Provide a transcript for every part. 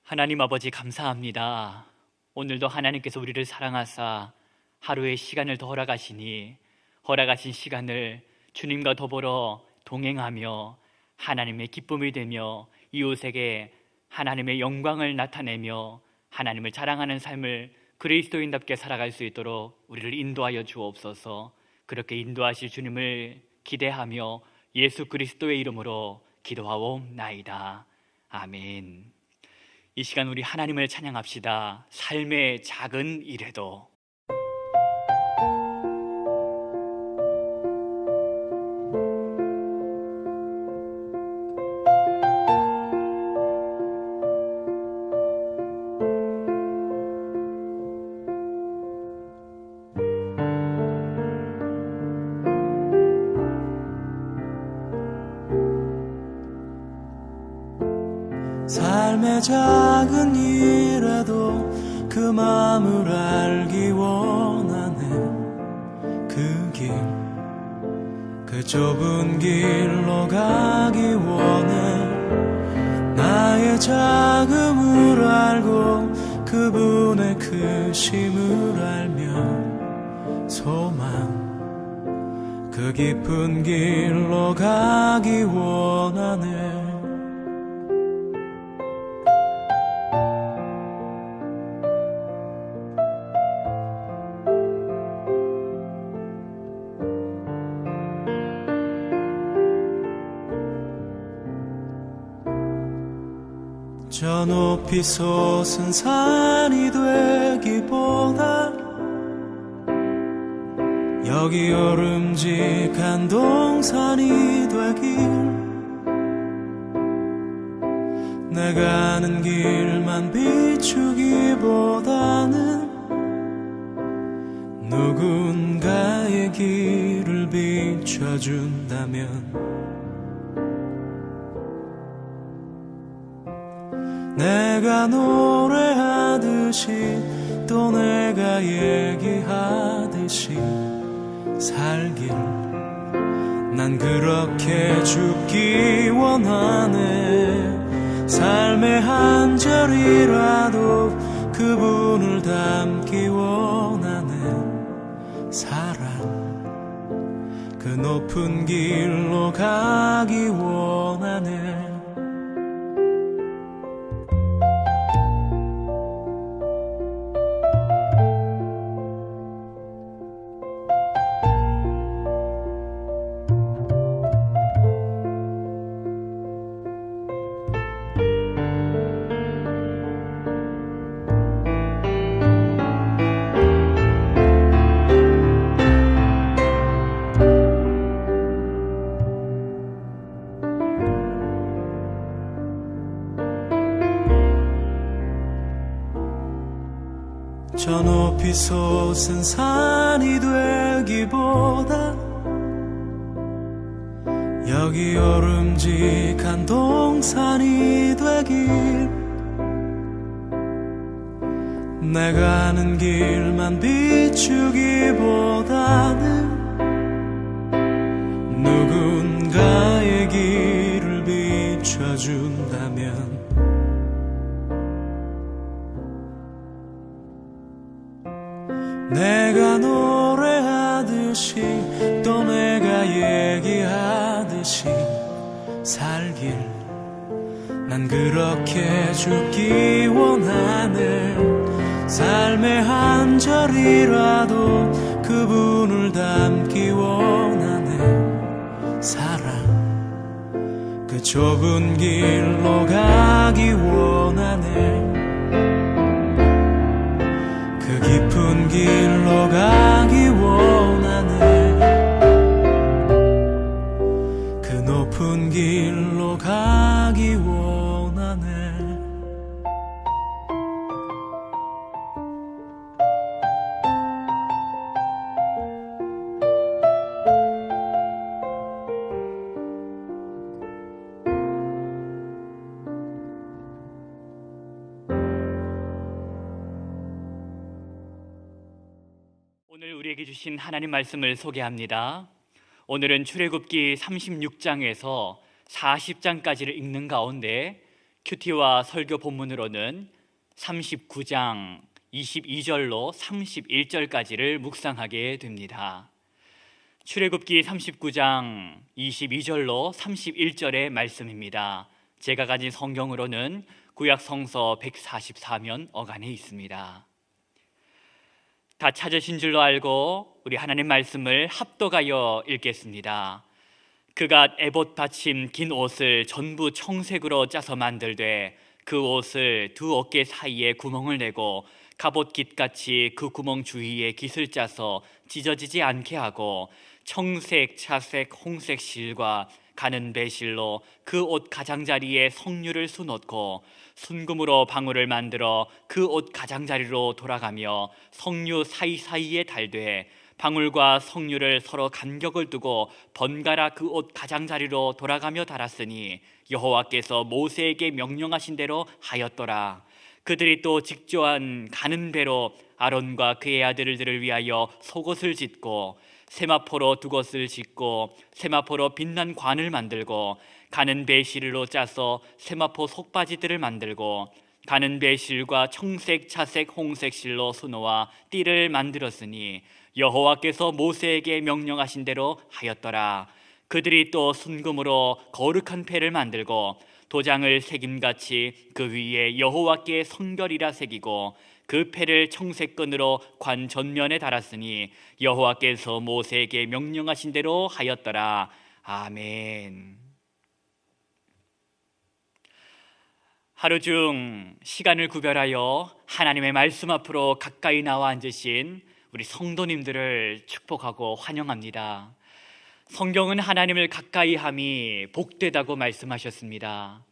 하나님 아버지 감사합니다. 오늘도 하나님께서 우리를 사랑하사 하루의 시간을 더 허락하시니 허락하신 시간을 주님과 더불어 동행하며 하나님의 기쁨이 되며 이웃에게 하나님의 영광을 나타내며 하나님을 자랑하는 삶을 그리스도인답게 살아갈 수 있도록 우리를 인도하여 주옵소서. 그렇게 인도하실 주님을 기대하며 예수 그리스도의 이름으로 기도하옵나이다. 아멘. 이 시간 우리 하나님을 찬양합시다. 삶의 작은 일에도. 삶의 작은 일에도 그 마음을 알기 원하네. 그 길, 그 좁은 길로 가기 원해. 나의 작음을 알고 그분의 크심을 알며 소망, 그 깊은 길로 가기 원하네. 저 높이 솟은 산이 되기보다 여기 오름직한 동산이 되길. 내가 아는 길만 비추기보다는 누군가의 길을 비춰준다면 내가 노래하듯이 또 내가 얘기하듯이 살길 난 그렇게 죽기 원하네. 삶의 한 절이라도 그분을 담기 원하네. 사랑, 그 높은 길로 가기 원하네. 저 높이 솟은 산이 되기보다 여기 오름직한 동산이 되길. 내가 아는 길만 비추기보다는 누군가의 길을 비춰준다면 내가 노래하듯이 또 내가 얘기하듯이 살길 난 그렇게 죽기 원하네. 삶의 한 절이라도 그분을 담기 원하네. 사랑, 그 좁은 길로 가기 원하네. 그 깊은 길로 가기 원하네. 그 높은 길로 가기 원하네. 오늘 우리에게 주신 하나님 말씀을 소개합니다. 오늘은 출애굽기 36장에서 40장까지를 읽는 가운데 큐티와 설교 본문으로는 39장 22절로 31절까지를 묵상하게 됩니다. 출애굽기 39장 22절로 31절의 말씀입니다. 제가 가진 성경으로는 구약 성서 144면 어간에 있습니다. 다 찾으신 줄로 알고 우리 하나님 말씀을 합독하여 읽겠습니다. 그가 에봇 받침 긴 옷을 전부 청색으로 짜서 만들되 그 옷을 두 어깨 사이에 구멍을 내고 갑옷 깃같이 그 구멍 주위에 깃을 짜서 찢어지지 않게 하고 청색, 차색, 홍색 실과 가는 배실로 그 옷 가장자리에 석류를 수놓고 순금으로 방울을 만들어 그 옷 가장자리로 돌아가며 석류 사이사이에 달되 방울과 석류를 서로 간격을 두고 번갈아 그 옷 가장자리로 돌아가며 달았으니 여호와께서 모세에게 명령하신 대로 하였더라. 그들이 또 직조한 가는 배로 아론과 그의 아들들을 위하여 속옷을 짓고 세마포로 두 것을 짓고 세마포로 빛난 관을 만들고 가는 배실로 짜서 세마포 속바지들을 만들고 가는 배실과 청색, 차색, 홍색 실로 수놓아 띠를 만들었으니 여호와께서 모세에게 명령하신 대로 하였더라. 그들이 또 순금으로 거룩한 패를 만들고 도장을 새김같이 그 위에 여호와께 성결이라 새기고 그 패를 청색끈으로 관 전면에 달았으니 여호와께서 모세에게 명령하신 대로 하였더라. 아멘. 하루 중 시간을 구별하여 하나님의 말씀 앞으로 가까이 나와 앉으신 우리 성도님들을 축복하고 환영합니다. 성경은 하나님을 가까이 함이 복되다고 말씀하셨습니다.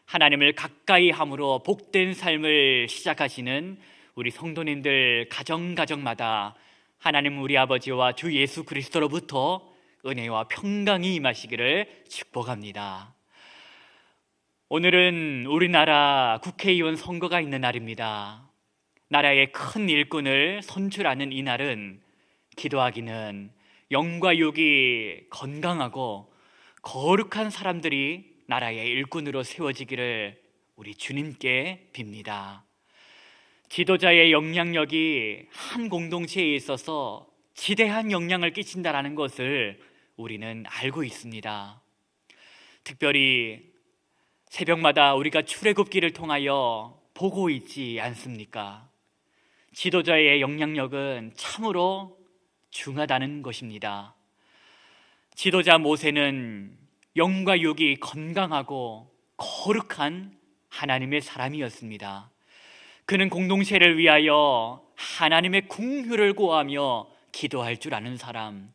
하나님을 가까이 함으로 복된 삶을 시작하시는 우리 성도님들 가정마다 하나님 우리 아버지와 주 예수 그리스도로부터 은혜와 평강이 임하시기를 축복합니다. 오늘은 우리나라 국회의원 선거가 있는 날입니다. 나라의 큰 일꾼을 선출하는 이 날은 기도하기는 영과 육이 건강하고 거룩한 사람들이 나라의 일꾼으로 세워지기를 우리 주님께 빕니다. 지도자의 영향력이 한 공동체에 있어서 지대한 영향을 끼친다는 것을 우리는 알고 있습니다. 특별히 새벽마다 우리가 출애굽기를 통하여 보고 있지 않습니까? 지도자의 영향력은 참으로 중하다는 것입니다. 지도자 모세는 영과 육이 건강하고 거룩한 하나님의 사람이었습니다. 그는 공동체를 위하여 하나님의 긍휼을 구하며 기도할 줄 아는 사람,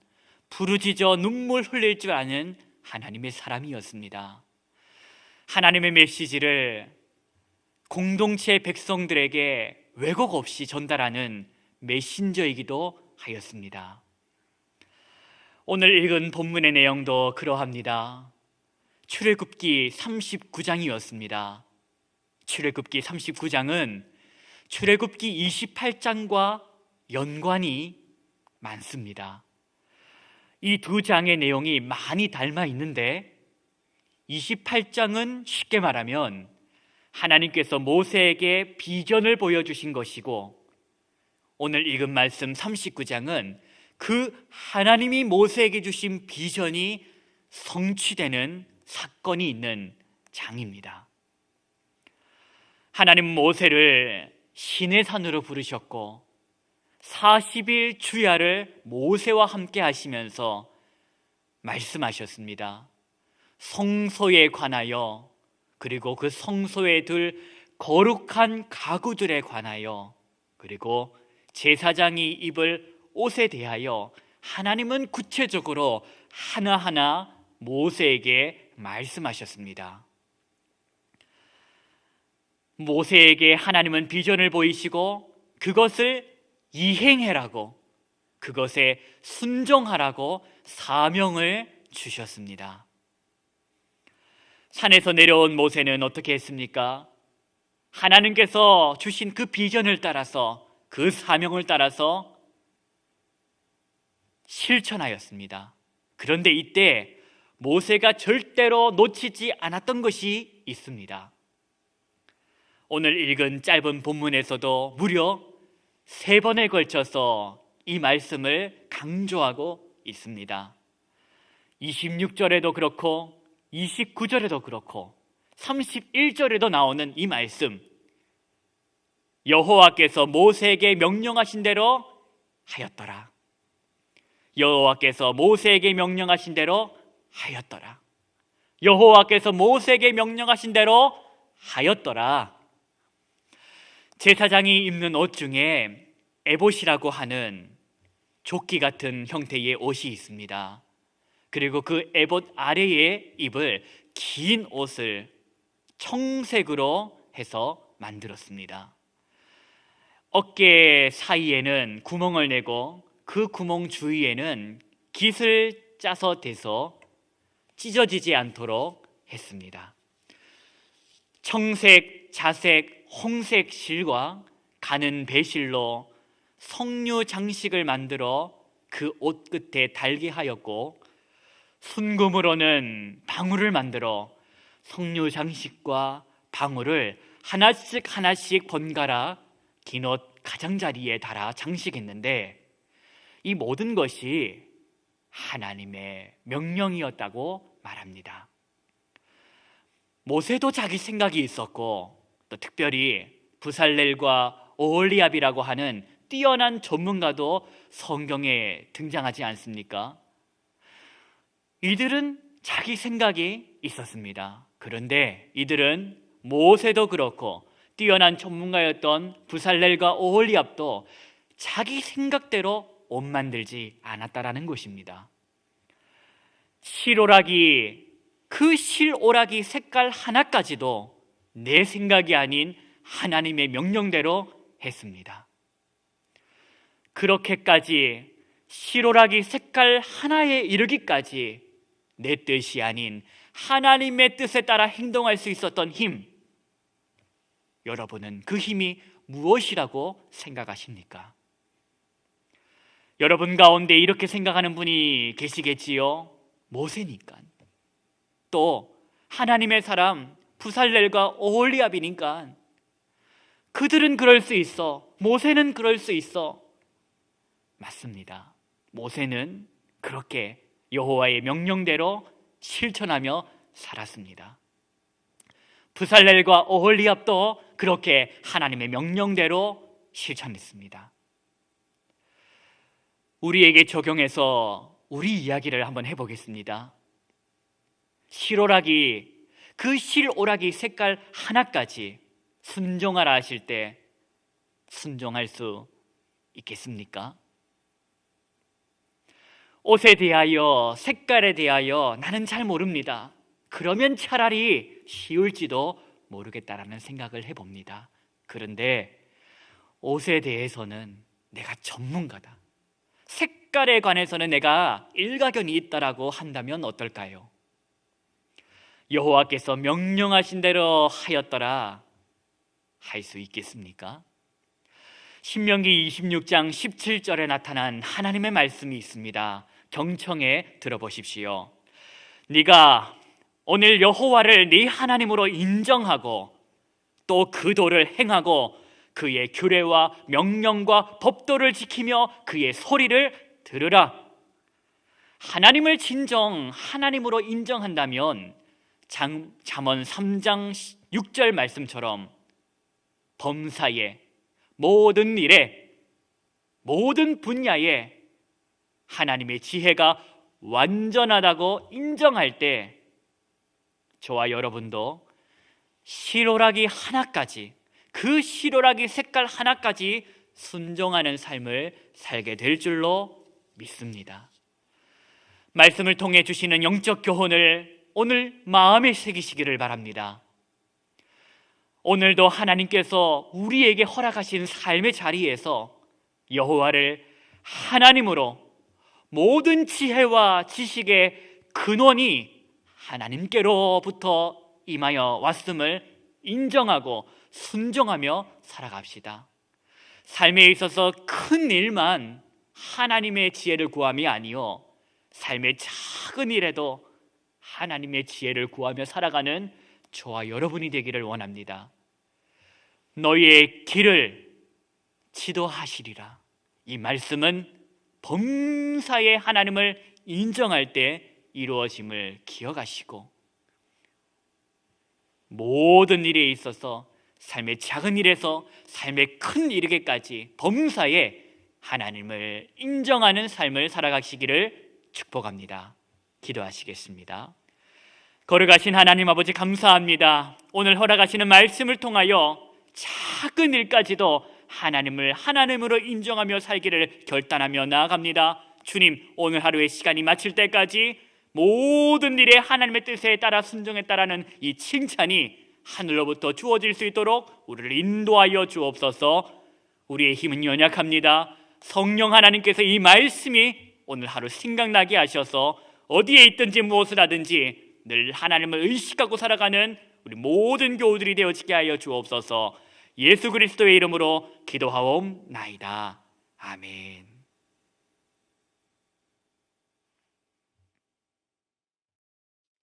부르짖어 눈물 흘릴 줄 아는 하나님의 사람이었습니다. 하나님의 메시지를 공동체 백성들에게 왜곡 없이 전달하는 메신저이기도 하였습니다. 오늘 읽은 본문의 내용도 그러합니다. 출애굽기 39장이었습니다. 출애굽기 39장은 출애굽기 28장과 연관이 많습니다. 이 두 장의 내용이 많이 닮아 있는데 28장은 쉽게 말하면 하나님께서 모세에게 비전을 보여주신 것이고 오늘 읽은 말씀 39장은 그 하나님이 모세에게 주신 비전이 성취되는 사건이 있는 장입니다. 하나님 모세를 시내산으로 부르셨고 40일 주야를 모세와 함께 하시면서 말씀하셨습니다. 성소에 관하여 그리고 그 성소에 둘 거룩한 가구들에 관하여 그리고 제사장이 입을 옷에 대하여 하나님은 구체적으로 하나하나 모세에게 말씀하셨습니다. 모세에게 하나님은 비전을 보이시고 그것을 이행해라고, 그것에 순종하라고 사명을 주셨습니다. 산에서 내려온 모세는 어떻게 했습니까? 하나님께서 주신 그 비전을 따라서, 그 사명을 따라서 실천하였습니다. 그런데 이때 모세가 절대로 놓치지 않았던 것이 있습니다. 오늘 읽은 짧은 본문에서도 무려 3번에 걸쳐서 이 말씀을 강조하고 있습니다. 26절에도 그렇고 29절에도 그렇고 31절에도 나오는 이 말씀, 여호와께서 모세에게 명령하신 대로 하였더라. 여호와께서 모세에게 명령하신 대로 하였더라. 여호와께서 모세에게 명령하신 대로 하였더라. 제사장이 입는 옷 중에 에봇이라고 하는 조끼 같은 형태의 옷이 있습니다. 그리고 그 에봇 아래에 입을 긴 옷을 청색으로 해서 만들었습니다. 어깨 사이에는 구멍을 내고 그 구멍 주위에는 깃을 짜서 대서 찢어지지 않도록 했습니다. 청색, 자색, 홍색 실과 가는 배실로 석류 장식을 만들어 그 옷 끝에 달게 하였고, 순금으로는 방울을 만들어 석류 장식과 방울을 하나씩 하나씩 번갈아 긴 옷 가장자리에 달아 장식했는데, 이 모든 것이 하나님의 명령이었다고 말합니다. 모세도 자기 생각이 있었고, 또 특별히 부살렐과 오홀리압이라고 하는 뛰어난 전문가도 성경에 등장하지 않습니까? 이들은 자기 생각이 있었습니다. 그런데 이들은 모세도 그렇고 뛰어난 전문가였던 부살렐과 오홀리압도 자기 생각대로 옷 만들지 않았다라는 것입니다. 실오라기, 그 실오라기 색깔 하나까지도 내 생각이 아닌 하나님의 명령대로 했습니다. 그렇게까지 실오라기 색깔 하나에 이르기까지 내 뜻이 아닌 하나님의 뜻에 따라 행동할 수 있었던 힘, 여러분은 그 힘이 무엇이라고 생각하십니까? 여러분 가운데 이렇게 생각하는 분이 계시겠지요? 모세니까, 또 하나님의 사람 부살렐과 오홀리압이니까 그들은 그럴 수 있어, 모세는 그럴 수 있어. 맞습니다. 모세는 그렇게 여호와의 명령대로 실천하며 살았습니다. 부살렐과 오홀리압도 그렇게 하나님의 명령대로 실천했습니다. 우리에게 적용해서 우리 이야기를 한번 해보겠습니다. 실오라기, 그 실오라기 색깔 하나까지 순종하라 하실 때 순종할 수 있겠습니까? 옷에 대하여, 색깔에 대하여 나는 잘 모릅니다. 그러면 차라리 쉬울지도 모르겠다라는 생각을 해봅니다. 그런데 옷에 대해서는 내가 전문가다, 색깔에 관해서는 내가 일가견이 있다라고 한다면 어떨까요? 여호와께서 명령하신 대로 하였더라 할 수 있겠습니까? 신명기 26장 17절에 나타난 하나님의 말씀이 있습니다. 경청해 들어보십시오. 네가 오늘 여호와를 네 하나님으로 인정하고 또 그 도를 행하고 그의 규례와 명령과 법도를 지키며 그의 소리를 들으라. 하나님을 진정 하나님으로 인정한다면 잠언 3장 6절 말씀처럼 범사에, 모든 일에, 모든 분야에 하나님의 지혜가 완전하다고 인정할 때 저와 여러분도 실오라기 하나까지, 그 실오라기 색깔 하나까지 순종하는 삶을 살게 될 줄로 믿습니다. 말씀을 통해 주시는 영적 교훈을 오늘 마음에 새기시기를 바랍니다. 오늘도 하나님께서 우리에게 허락하신 삶의 자리에서 여호와를 하나님으로, 모든 지혜와 지식의 근원이 하나님께로부터 임하여 왔음을 인정하고 순종하며 살아갑시다. 삶에 있어서 큰 일만 하나님의 지혜를 구함이 아니요 삶의 작은 일에도 하나님의 지혜를 구하며 살아가는 저와 여러분이 되기를 원합니다. 너희의 길을 지도하시리라. 이 말씀은 범사에 하나님을 인정할 때 이루어짐을 기억하시고, 모든 일에 있어서 삶의 작은 일에서 삶의 큰 일에게까지 범사에 하나님을 인정하는 삶을 살아가시기를 축복합니다. 기도하시겠습니다. 거룩하신 하나님 아버지, 감사합니다. 오늘 허락하시는 말씀을 통하여 작은 일까지도 하나님을 하나님으로 인정하며 살기를 결단하며 나아갑니다. 주님, 오늘 하루의 시간이 마칠 때까지 모든 일에 하나님의 뜻에 따라 순종했다라는 이 칭찬이 하늘로부터 주어질 수 있도록 우리를 인도하여 주옵소서. 우리의 힘은 연약합니다. 성령 하나님께서 이 말씀이 오늘 하루 생각나게 하셔서 어디에 있든지 무엇을 하든지 늘 하나님을 의식하고 살아가는 우리 모든 교우들이 되어지게 하여 주옵소서. 예수 그리스도의 이름으로 기도하옵나이다. 아멘.